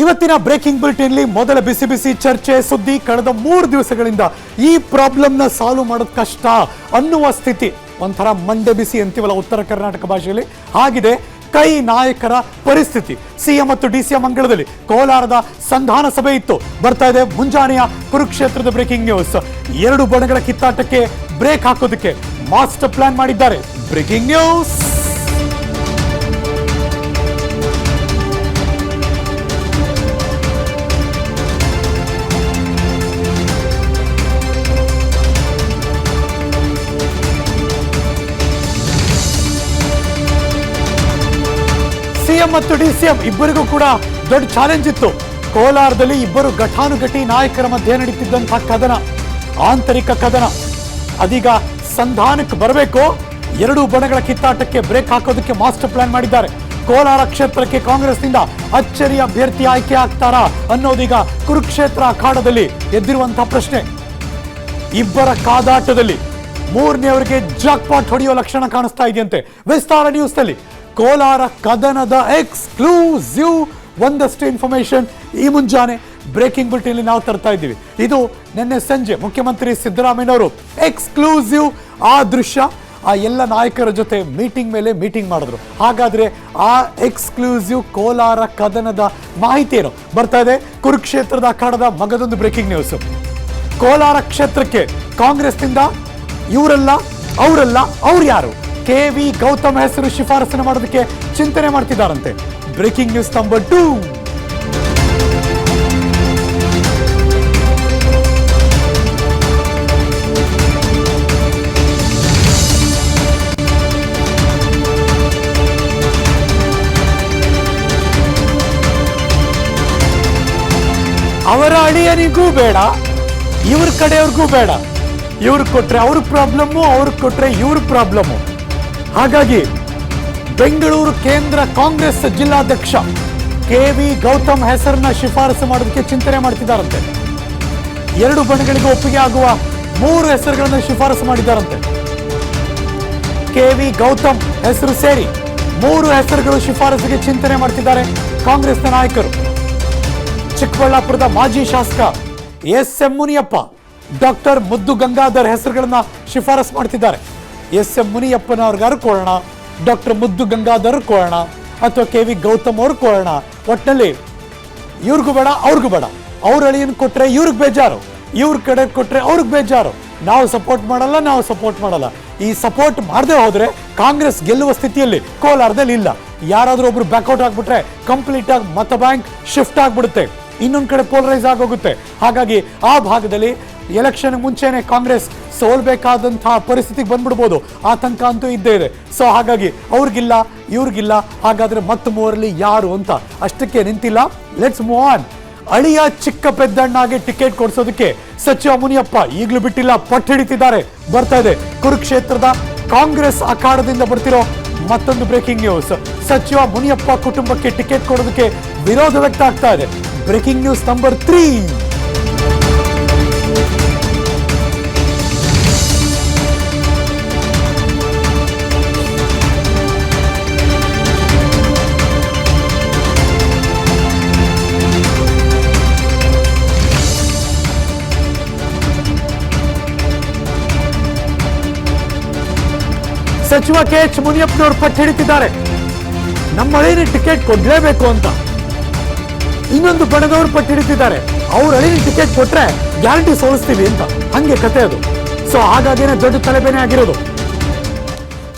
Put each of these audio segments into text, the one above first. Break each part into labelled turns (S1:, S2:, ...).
S1: ಇವತ್ತಿನ ಬ್ರೇಕಿಂಗ್ ಬುಲೆಟಿನ್ಲಿ ಮೊದಲ ಬಿಸಿ ಬಿಸಿ ಚರ್ಚೆ ಸುದ್ದಿ. ಕಳೆದ 3 ದಿವಸಗಳಿಂದ ಈ ಪ್ರಾಬ್ಲಮ್ನ ಸಾಲ್ವ್ ಮಾಡೋದು ಕಷ್ಟ ಅನ್ನುವ ಸ್ಥಿತಿ, ಒಂಥರ ಮಂಡೆ ಬಿಸಿ ಅಂತೀವಲ್ಲ ಉತ್ತರ ಕರ್ನಾಟಕ ಭಾಷೆಯಲ್ಲಿ, ಆಗಿದೆ ಕೈ ನಾಯಕರ ಪರಿಸ್ಥಿತಿ. ಸಿಎಂ ಮತ್ತು ಡಿಸಿಎಂ ಅಂಗಳದಲ್ಲಿ ಕೋಲಾರದ ಸಂಧಾನ ಸಭೆ ಇತ್ತು. ಬರ್ತಾ ಇದೆ ಮುಂಜಾನೆಯ ಕುರುಕ್ಷೇತ್ರದ ಬ್ರೇಕಿಂಗ್ ನ್ಯೂಸ್. 2 ಬಣಗಳ ಕಿತ್ತಾಟಕ್ಕೆ ಬ್ರೇಕ್ ಹಾಕೋದಕ್ಕೆ ಮಾಸ್ಟರ್ ಪ್ಲಾನ್ ಮಾಡಿದ್ದಾರೆ. Breaking news. ಸಿಎಂ ಮತ್ತು ಡಿಸಿಎಂ ಇಬ್ಬರಿಗೂ ಕೂಡ ದೊಡ್ಡ ಚಾಲೆಂಜ್ ಇತ್ತು. ಕೋಲಾರದಲ್ಲಿ ಇಬ್ಬರು ಘಟಾನುಘಟಿ ನಾಯಕರ ಮಧ್ಯೆ ನಡೀತಿದ್ದಂತಹ ಕದನ, ಆಂತರಿಕ ಕದನ, ಅದೀಗ ಸಂಧಾನಕ್ಕೆ ಬರಬೇಕು. 2 ಬಣಗಳ ಕಿತ್ತಾಟಕ್ಕೆ ಬ್ರೇಕ್ ಹಾಕೋದಕ್ಕೆ ಮಾಸ್ಟರ್ ಪ್ಲಾನ್ ಮಾಡಿದ್ದಾರೆ. ಕೋಲಾರ ಕ್ಷೇತ್ರಕ್ಕೆ ಕಾಂಗ್ರೆಸ್ನಿಂದ ಅಚ್ಚರಿಯ ಅಭ್ಯರ್ಥಿ ಆಯ್ಕೆ ಆಗ್ತಾರಾ ಅನ್ನೋದೀಗ ಕುರುಕ್ಷೇತ್ರ ಅಖಾಡದಲ್ಲಿ ಎದ್ದಿರುವಂತಹ ಪ್ರಶ್ನೆ. ಇಬ್ಬರ ಕಾದಾಟದಲ್ಲಿ 3ನೇವರಿಗೆ ಜಾಕ್ಪಾಟ್ ಹೊಡೆಯೋ ಲಕ್ಷಣ ಕಾಣಿಸ್ತಾ ಇದೆಯಂತೆ. ವಿಸ್ತಾರ ನ್ಯೂಸ್ ನಲ್ಲಿ ಕೋಲಾರ ಕದನದ ಎಕ್ಸ್ಕ್ಲೂಸಿವ್ ಒಂದಷ್ಟು ಇನ್ಫಾರ್ಮೇಶನ್ ಈ ಮುಂಜಾನೆ ಬ್ರೇಕಿಂಗ್ ಬುಲೆಟಿನ್ ನಾವು ತರ್ತಾ ಇದ್ದೀವಿ. ಇದು ನಿನ್ನೆ ಸಂಜೆ ಮುಖ್ಯಮಂತ್ರಿ ಸಿದ್ದರಾಮಯ್ಯನವರು ಎಕ್ಸ್ಕ್ಲೂಸಿವ್ ಆ ದೃಶ್ಯ, ಆ ಎಲ್ಲ ನಾಯಕರ ಜೊತೆ ಮೀಟಿಂಗ್ ಮೇಲೆ ಮೀಟಿಂಗ್ ಮಾಡಿದ್ರು. ಹಾಗಾದ್ರೆ ಆ ಎಕ್ಸ್ಕ್ಲೂಸಿವ್ ಕೋಲಾರ ಕದನದ ಮಾಹಿತಿ ಏನು ಬರ್ತಾ ಇದೆ? ಕುರುಕ್ಷೇತ್ರದ ಅಖಾಡದ ಮಗದೊಂದು ಬ್ರೇಕಿಂಗ್ ನ್ಯೂಸ್. ಕೋಲಾರ ಕ್ಷೇತ್ರಕ್ಕೆ ಕಾಂಗ್ರೆಸ್ನಿಂದ ಇವರಲ್ಲ ಅವರಲ್ಲ ಅವ್ರು ಯಾರು? KV ಗೌತಮ್ ಹೆಸರು ಶಿಫಾರಸನ್ನು ಮಾಡೋದಕ್ಕೆ ಚಿಂತನೆ ಮಾಡ್ತಿದ್ದಾರಂತೆ. Breaking news number 2. ಅವರ ಅಳಿಯನಿಗೂ ಬೇಡ, ಇವ್ರ ಕಡೆಯವ್ರಿಗೂ ಬೇಡ. ಇವ್ರು ಕೊಟ್ರೆ ಅವ್ರ ಪ್ರಾಬ್ಲಮ್ಮು, ಅವ್ರು ಕೊಟ್ರೆ ಇವ್ರ ಪ್ರಾಬ್ಲಮ್ಮು. ಹಾಗಾಗಿ ಬೆಂಗಳೂರು ಕೇಂದ್ರ ಕಾಂಗ್ರೆಸ್ ಜಿಲ್ಲಾಧ್ಯಕ್ಷ KV ಗೌತಮ್ ಹೆಸರನ್ನ ಶಿಫಾರಸು ಮಾಡೋದಕ್ಕೆ ಚಿಂತನೆ ಮಾಡ್ತಿದ್ದಾರಂತೆ. 2 ಬಣಗಳಿಗೆ ಒಪ್ಪಿಗೆ ಆಗುವ 3 ಹೆಸರುಗಳನ್ನು ಶಿಫಾರಸು ಮಾಡಿದ್ದಾರಂತೆ. KV ಗೌತಮ್ ಹೆಸರು ಸೇರಿ 3 ಹೆಸರುಗಳು ಶಿಫಾರಸಿಗೆ ಚಿಂತನೆ ಮಾಡ್ತಿದ್ದಾರೆ ಕಾಂಗ್ರೆಸ್ನ ನಾಯಕರು. ಚಿಕ್ಕಬಳ್ಳಾಪುರದ ಮಾಜಿ ಶಾಸಕ SM ಮುನಿಯಪ್ಪ, ಡಾಕ್ಟರ್ ಮುದ್ದು ಗಂಗಾಧರ್ ಹೆಸರುಗಳನ್ನ ಶಿಫಾರಸು ಮಾಡ್ತಿದ್ದಾರೆ. SM ಮುನಿಯಪ್ಪನವ್ರಿಗಾರು ಕೊಡೋಣ, ಡಾಕ್ಟರ್ ಮುದ್ದು ಗಂಗಾಧರ್ ಕೊಡೋಣ, ಅಥವಾ KV ಗೌತಮ್ ಅವ್ರು ಕೊಡೋಣ. ಒಟ್ಟಿನಲ್ಲಿ ಇವ್ರಿಗೂ ಬೇಡ ಅವ್ರಿಗೂ ಬೇಡ. ಅವ್ರ ಅಳಿಯನ್ ಕೊಟ್ರೆ ಇವ್ರಿಗೆ ಬೇಜಾರು, ಇವ್ರ ಕಡೆ ಕೊಟ್ರೆ ಅವ್ರಿಗೆ ಬೇಜಾರು. ನಾವು ಸಪೋರ್ಟ್ ಮಾಡಲ್ಲ, ನಾವು ಸಪೋರ್ಟ್ ಮಾಡಲ್ಲ. ಈ ಸಪೋರ್ಟ್ ಮಾಡದೆ ಹೋದ್ರೆ ಕಾಂಗ್ರೆಸ್ ಗೆಲ್ಲುವ ಸ್ಥಿತಿಯಲ್ಲಿ ಕೋಲಾರದಲ್ಲಿ ಇಲ್ಲ. ಯಾರಾದ್ರೂ ಒಬ್ರು ಬ್ಯಾಕ್ಔಟ್ ಆಗ್ಬಿಟ್ರೆ ಕಂಪ್ಲೀಟ್ ಆಗಿ ಮತ ಬ್ಯಾಂಕ್ ಶಿಫ್ಟ್ ಆಗ್ಬಿಡುತ್ತೆ, ಇನ್ನೊಂದ್ ಕಡೆ ಪೋಲರೈಸ್ ಆಗೋಗುತ್ತೆ. ಹಾಗಾಗಿ ಆ ಭಾಗದಲ್ಲಿ ಎಲೆಕ್ಷನ್ ಮುಂಚೆನೆ ಕಾಂಗ್ರೆಸ್ ಸೋಲ್ಬೇಕಾದಂತಹ ಪರಿಸ್ಥಿತಿಗೆ ಬಂದ್ಬಿಡ್ಬೋದು. ಆತಂಕ ಅಂತೂ ಇದ್ದೇ ಇದೆ. ಸೊ ಹಾಗಾಗಿ ಅವ್ರಿಗಿಲ್ಲ ಇವ್ರಿಗಿಲ್ಲ, ಹಾಗಾದ್ರೆ ಮತ್ತೆ 3ರಲ್ಲಿ ಯಾರು ಅಂತ ಅಷ್ಟಕ್ಕೆ ನಿಂತಿಲ್ಲ. Let's move on. ಅಳಿಯ ಚಿಕ್ಕ ಪೆದ್ದಣ್ಣಾಗಿ ಟಿಕೆಟ್ ಕೊಡಿಸೋದಕ್ಕೆ ಸಚಿವ ಮುನಿಯಪ್ಪ ಈಗಲೂ ಬಿಟ್ಟಿಲ್ಲ, ಪಟ್ಟು ಹಿಡಿತಿದ್ದಾರೆ. ಬರ್ತಾ ಇದೆ ಕುರುಕ್ಷೇತ್ರದ ಕಾಂಗ್ರೆಸ್ ಅಖಾಡದಿಂದ ಬರ್ತಿರೋ ಮತ್ತೊಂದು ಬ್ರೇಕಿಂಗ್ ನ್ಯೂಸ್. ಸಚಿವ ಮುನಿಯಪ್ಪ ಕುಟುಂಬಕ್ಕೆ ಟಿಕೆಟ್ ಕೊಡೋದಕ್ಕೆ ವಿರೋಧ ವ್ಯಕ್ತ ಆಗ್ತಾ ಇದೆ. Breaking news number 3. ಸಚಿವ KH ಮುನಿಯಪ್ಪನವರು ಪಟ್ಟು ಹಿಡಿತಿದ್ದಾರೆ, ನಮ್ಮ ಅಳಿನ ಟಿಕೆಟ್ ಕೊಡ್ಲೇಬೇಕು ಅಂತ. ಇನ್ನೊಂದು ಬಣದವರು ಪಟ್ಟು ಹಿಡಿತಿದ್ದಾರೆ, ಅವ್ರ ಅಳಿನ ಟಿಕೆಟ್ ಕೊಟ್ರೆ ಗ್ಯಾರಂಟಿ ಸೋಲಿಸ್ತೀವಿ ಅಂತ. ಹಂಗೆ ಕತೆ ಅದು. ಸೊ ಹಾಗಾಗಿನೇ ದೊಡ್ಡ ತಲೆಬೇನೆ ಆಗಿರೋದು.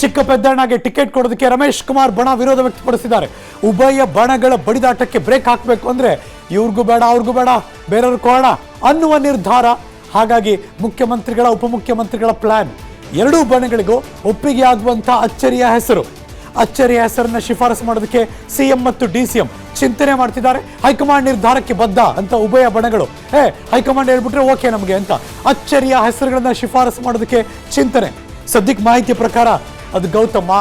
S1: ಚಿಕ್ಕ ಪೆದ್ದಣ್ಣಗೆ ಟಿಕೆಟ್ ಕೊಡೋದಕ್ಕೆ ರಮೇಶ್ ಕುಮಾರ್ ಬಣ ವಿರೋಧ ವ್ಯಕ್ತಪಡಿಸಿದ್ದಾರೆ. ಉಭಯ ಬಣಗಳ ಬಡಿದಾಟಕ್ಕೆ ಬ್ರೇಕ್ ಹಾಕಬೇಕು ಅಂದ್ರೆ ಇವ್ರಿಗೂ ಬೇಡ ಅವ್ರಿಗೂ ಬೇಡ, ಬೇರೆಯವ್ರು ಕೊಡೋಣ ಅನ್ನುವ ನಿರ್ಧಾರ. ಹಾಗಾಗಿ ಮುಖ್ಯಮಂತ್ರಿಗಳ ಉಪಮುಖ್ಯಮಂತ್ರಿಗಳ ಪ್ಲಾನ್ 2 ಬಣಗಳಿಗೂ ಒಪ್ಪಿಗೆ ಆಗುವಂತಹ ಅಚ್ಚರಿಯ ಹೆಸರನ್ನ ಶಿಫಾರಸು ಮಾಡೋದಕ್ಕೆ ಸಿಎಂ ಮತ್ತು ಡಿಸಿಎಂ ಚಿಂತನೆ ಮಾಡ್ತಿದ್ದಾರೆ. ಹೈಕಮಾಂಡ್ ನಿರ್ಧಾರಕ್ಕೆ ಬದ್ಧ ಅಂತ ಉಭಯ ಬಣಗಳು, ಹೈಕಮಾಂಡ್ ಹೇಳ್ಬಿಟ್ರೆ ಓಕೆ ನಮಗೆ ಅಂತ ಅಚ್ಚರಿಯ ಹೆಸರುಗಳನ್ನ ಶಿಫಾರಸು ಮಾಡೋದಕ್ಕೆ ಚಿಂತನೆ. ಸದ್ಯಕ್ಕೆ ಮಾಹಿತಿ ಪ್ರಕಾರ ಅದು ಗೌತಮ,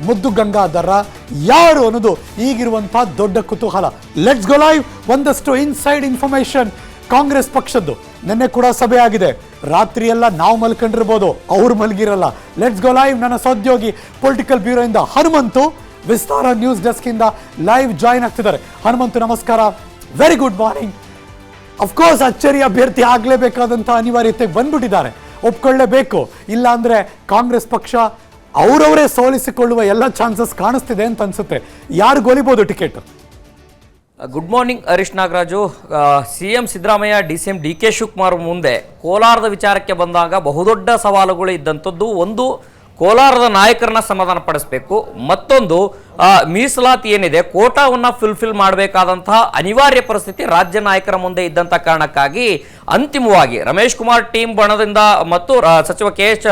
S1: ಮುದ್ದು ಗಂಗಾಧರ ಯಾರು ಅನ್ನೋದು ಈಗಿರುವಂತಹ ದೊಡ್ಡ ಕುತೂಹಲ. Let's go live. ಒಂದಷ್ಟು ಇನ್ಸೈಡ್ ಇನ್ಫಾರ್ಮೇಶನ್ ಕಾಂಗ್ರೆಸ್ ಪಕ್ಷದ್ದು. ನಿನ್ನೆ ಕೂಡ ಸಭೆ ಆಗಿದೆ. ರಾತ್ರಿ ಎಲ್ಲ ನಾವು ಮಲ್ಕೊಂಡಿರ್ಬೋದು, ಅವ್ರು ಮಲಗಿರಲ್ಲ. Let's go live. ನನ್ನ ಸಹೋದ್ಯೋಗಿ ಪೊಲಿಟಿಕಲ್ ಬ್ಯೂರೋ ಇಂದ ಹನುಮಂತು ವಿಸ್ತಾರ ನ್ಯೂಸ್ ಡೆಸ್ಕ್ ಇಂದ ಲೈವ್ ಜಾಯಿನ್ ಆಗ್ತಿದ್ದಾರೆ. ಹನುಮಂತು ನಮಸ್ಕಾರ. Very good morning. ಅಫ್ಕೋರ್ಸ್ ಅಚ್ಚರಿ ಅಭ್ಯರ್ಥಿ ಆಗಲೇಬೇಕಾದಂಥ ಅನಿವಾರ್ಯತೆ ಬಂದ್ಬಿಟ್ಟಿದ್ದಾರೆ, ಒಪ್ಕೊಳ್ಳೇಬೇಕು. ಇಲ್ಲ ಅಂದರೆ ಕಾಂಗ್ರೆಸ್ ಪಕ್ಷ ಅವರವರೇ ಸೋಲಿಸಿಕೊಳ್ಳುವ ಎಲ್ಲ ಚಾನ್ಸಸ್ ಕಾಣಿಸ್ತಿದೆ ಅಂತ ಅನ್ಸುತ್ತೆ. ಯಾರು ಗೆಲ್ಲಬಹುದು ticket?
S2: Good morning Harish Nagaraju. CM Siddaramaiah, DCM DK Shivakumar ಮುಂದೆ ಕೋಲಾರದ ವಿಚಾರಕ್ಕೆ ಬಂದಾಗ ಬಹುದೊಡ್ಡ ಸವಾಲುಗಳು ಇದ್ದಂಥದ್ದು. ಒಂದು, ಕೋಲಾರದ ನಾಯಕರನ್ನ ಸಮಾಧಾನ ಪಡಿಸಬೇಕು. ಮತ್ತೊಂದು, ಮೀಸಲಾತಿ ಏನಿದೆ ಕೋಟಾವನ್ನು ಫುಲ್ಫಿಲ್ ಮಾಡಬೇಕಾದಂತಹ ಅನಿವಾರ್ಯ ಪರಿಸ್ಥಿತಿ ರಾಜ್ಯ ನಾಯಕರ ಮುಂದೆ ಇದ್ದಂಥ ಕಾರಣಕ್ಕಾಗಿ ಅಂತಿಮವಾಗಿ ರಮೇಶ್ ಕುಮಾರ್ ಟೀಮ್ ಬಣದಿಂದ ಮತ್ತು ಸಚಿವ KH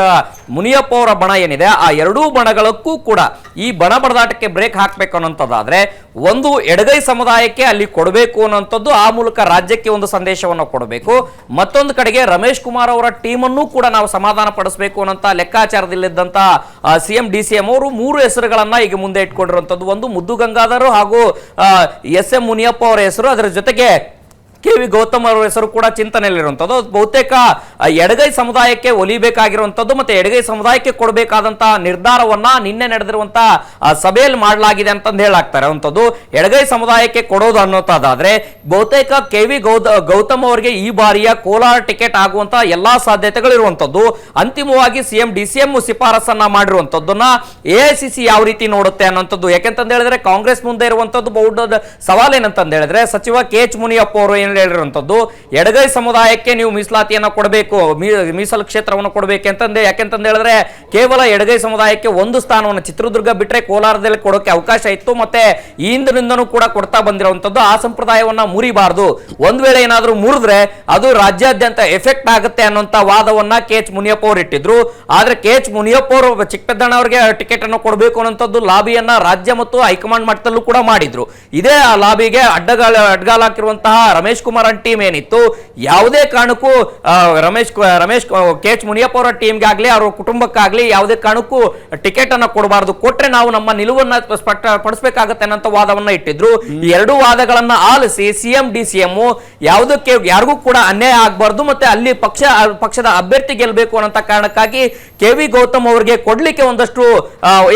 S2: ಮುನಿಯಪ್ಪ ಅವರ ಬಣ ಏನಿದೆ ಆ ಎರಡೂ ಬಣಗಳಕ್ಕೂ ಕೂಡ ಈ ಬಣ ಬಡದಾಟಕ್ಕೆ ಬ್ರೇಕ್ ಹಾಕಬೇಕು ಅನ್ನೋಂಥದ್ದಾದ್ರೆ ಒಂದು ಎಡಗೈ ಸಮುದಾಯಕ್ಕೆ ಅಲ್ಲಿ ಕೊಡಬೇಕು ಅನ್ನೋಂಥದ್ದು, ಆ ಮೂಲಕ ರಾಜ್ಯಕ್ಕೆ ಒಂದು ಸಂದೇಶವನ್ನು ಕೊಡಬೇಕು. ಮತ್ತೊಂದು ಕಡೆಗೆ ರಮೇಶ್ ಕುಮಾರ್ ಅವರ ಟೀಮನ್ನು ಕೂಡ ನಾವು ಸಮಾಧಾನ ಪಡಿಸಬೇಕು ಅನ್ನೋಂಥ ಲೆಕ್ಕಾಚಾರದಲ್ಲಿದ್ದಂಥ CM DCM ಅವರು 3 ಹೆಸರುಗಳನ್ನ ಈಗ ಮುಂದೆ ಇಟ್ಕೊಂಡಿರುವಂಥದ್ದು. ಒಂದು ಮುದ್ದು ಗಂಗಾಧರ್ ಹಾಗೂ SM ಮುನಿಯಪ್ಪ ಅವರ ಹೆಸರು, ಅದರ ಜೊತೆಗೆ KV ಗೌತಮ್ ಅವರ ಹೆಸರು ಕೂಡ ಚಿಂತನೆಯಲ್ಲಿರುವಂಥದ್ದು. ಬಹುತೇಕ ಎಡಗೈ ಸಮುದಾಯಕ್ಕೆ ಒಲಿಬೇಕಾಗಿರುವಂಥದ್ದು ಮತ್ತೆ ಎಡಗೈ ಸಮುದಾಯಕ್ಕೆ ಕೊಡಬೇಕಾದಂತಹ ನಿರ್ಧಾರವನ್ನ ನಿನ್ನೆ ನಡೆದಿರುವಂತಹ ಸಭೆಯಲ್ಲಿ ಮಾಡಲಾಗಿದೆ ಅಂತಂದು ಹೇಳಾಗ್ತಾರೆ ಅಂಥದ್ದು. ಎಡಗೈ ಸಮುದಾಯಕ್ಕೆ ಕೊಡೋದು ಅನ್ನೋದಾದ್ರೆ ಬಹುತೇಕ KV ಗೌತಮ್ ಅವರಿಗೆ ಈ ಬಾರಿಯ ಕೋಲಾರ ಟಿಕೆಟ್ ಆಗುವಂತ ಎಲ್ಲಾ ಸಾಧ್ಯತೆಗಳು ಇರುವಂತದ್ದು. ಅಂತಿಮವಾಗಿ CM DCM ಶಿಫಾರಸನ್ನ ಮಾಡಿರುವಂತದ್ದನ್ನ AICC ಯಾವ ರೀತಿ ನೋಡುತ್ತೆ ಅನ್ನೋಂಥದ್ದು. ಯಾಕೆಂತಂದ ಹೇಳಿದ್ರೆ ಕಾಂಗ್ರೆಸ್ ಮುಂದೆ ಇರುವಂತದ್ದು ಬಹುದೊಡ್ಡ ಸವಾಲೇನಂತಂದ ಹೇಳಿದ್ರೆ ಸಚಿವ KH ಮುನಿಯಪ್ಪ ಅವರು ಹೇಳಿರುವಂತದ್ದು ಎಡಗೈ ಸಮುದಾಯಕ್ಕೆ ನೀವು ಮೀಸಲಾತಿಯನ್ನ ಕೊಡಬೇಕು, ಮೀಸಲು ಕ್ಷೇತ್ರವನ್ನು ಕೊಡಬೇಕು ಅಂತಂದೆ. ಯಾಕೆಂತಂದ ಹೇಳಿದ್ರೆ ಕೇವಲ ಎಡಗೈ ಸಮುದಾಯಕ್ಕೆ ಒಂದು ಸ್ಥಾನವನ್ನು ಚಿತ್ರದುರ್ಗ ಬಿಟ್ರೆ ಕೋಲಾರದಲ್ಲಿ ಕೊಡೋಕೆ ಅವಕಾಶ ಇತ್ತು, ಮತ್ತೆ ಈ ಹಿಂದಿನಿಂದನೂ ಕೂಡ ಕೊಡ್ತಾ ಬಂದಿರುವಂತದ್ದು. ಆ ಸಂಪ್ರದಾಯವನ್ನ ಮುರಿಬಾರದು, ಒಂದ್ ವೇಳೆ ಏನಾದ್ರೂ ಮುರಿದ್ರೆ ಅದು ರಾಜ್ಯಾದ್ಯಂತ ಎಫೆಕ್ಟ್ ಆಗುತ್ತೆ ಅನ್ನೋಂತ ವಾದವನ್ನ KH ಮುನಿಯಪ್ಪ ಅವರು ಇಟ್ಟಿದ್ರು. ಆದ್ರೆ KH ಮುನಿಯಪ್ಪ ಅವರು ಚಿಕ್ಕಪೆದ್ದಣ್ಣ ಅವರಿಗೆ ಟಿಕೆಟ್ ಅನ್ನು ಕೊಡಬೇಕು ಅನ್ನೋಂಥದ್ದು ಲಾಬಿಯನ್ನ ರಾಜ್ಯ ಮತ್ತು ಹೈಕಮಾಂಡ್ ಮಟ್ಟದಲ್ಲೂ ಕೂಡ ಮಾಡಿದ್ರು. ಇದೇ ಆ ಲಾಬಿಗೆ ಅಡ್ಗಾಲ ಹಾಕಿರುವಂತಹ ರಮೇಶ್ ಕುಮಾರ್ ಟೀಮ್ ಏನಿತ್ತು ಯಾವುದೇ ಕಾರಣಕ್ಕೂ KH ಮುನಿಯಪ್ಪ ಅವರ ಟೀಮ್ಗೆ ಆಗ್ಲಿ ಅವರ ಕುಟುಂಬಕ್ಕಾಗ್ಲಿ ಯಾವುದೇ ಕಾರಣಕ್ಕೂ ಟಿಕೆಟ್ ಅನ್ನ ಕೊಡಬಾರದು, ಕೊಟ್ರೆ ನಾವು ನಮ್ಮ ನಿಲುವನ್ನ ಪಡಿಸಬೇಕಾಗತ್ತೆ ಅನ್ನೋ ವಾದವನ್ನ ಇಟ್ಟಿದ್ರು. ಈ ಎರಡು ವಾದಗಳನ್ನ ಆಲಿಸಿ CM DCM ಯಾವುದಕ್ಕೆ ಯಾರಿಗೂ ಕೂಡ ಅನ್ಯಾಯ ಆಗಬಾರ್ದು ಮತ್ತೆ ಅಲ್ಲಿ ಪಕ್ಷದ ಅಭ್ಯರ್ಥಿ ಗೆಲ್ಲಬೇಕು ಅನ್ನೋ ಕಾರಣಕ್ಕಾಗಿ KV ಗೌತಮ್ ಅವರಿಗೆ ಕೊಡ್ಲಿಕ್ಕೆ ಒಂದಷ್ಟು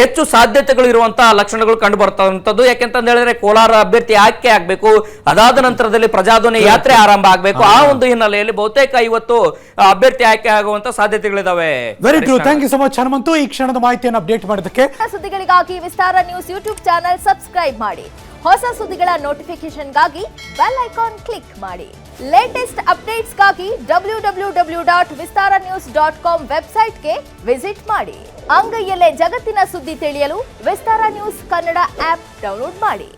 S2: ಹೆಚ್ಚು ಸಾಧ್ಯತೆಗಳು ಇರುವಂತಹ ಲಕ್ಷಣಗಳು ಕಂಡು ಬರ್ತಕ್ಕಂಥದ್ದು. ಯಾಕೆಂತ ಹೇಳಿದ್ರೆ ಕೋಲಾರ ಅಭ್ಯರ್ಥಿ ಆಯ್ಕೆ ಆಗ್ಬೇಕು, ಅದಾದ ನಂತರದಲ್ಲಿ ಪ್ರಜಾಧ್ವನಿ ಯಾತ್ರೆ ಆರಂಭ ಆಗಬೇಕು. ಆ ಒಂದು ಹಿನ್ನೆಲೆಯಲ್ಲಿ ಬಹುತೇಕ ಇವತ್ತು ಅಭ್ಯರ್ಥಿ ಆಯ್ಕೆ ಆಗುವಂತ ಸಾಧ್ಯತೆಗಳಿದಾವೆ.
S1: Very good, thank you so much Hanumanthu ಈ ಕ್ಷಣದ ಮಾಹಿತಿಯನ್ನು ಅಪ್ಡೇಟ್ ಮಾಡೋದಕ್ಕೆ.
S3: ಸುದ್ದಿಗಳಿಗಾಗಿ Vistara news YouTube channel subscribe ಮಾಡಿ. ಹೊಸ ಸುದ್ದಿಗಳ ನೋಟಿಫಿಕೇಶನ್ಗಾಗಿ ಬೆಲ್ ಐಕಾನ್ ಕ್ಲಿಕ್ ಮಾಡಿ. ಲೇಟೆಸ್ಟ್ ಅಪ್ಡೇಟ್ಸ್ಗಾಗಿ www.vistaranews.com ವೆಬ್ಸೈಟ್ಗೆ ವಿಸಿಟ್ ಮಾಡಿ. ಅಂಗೈಯಲ್ಲೇ ಜಗತ್ತಿನ ಸುದ್ದಿ ತಿಳಿಯಲು Vistara news Kannada app download ಮಾಡಿ.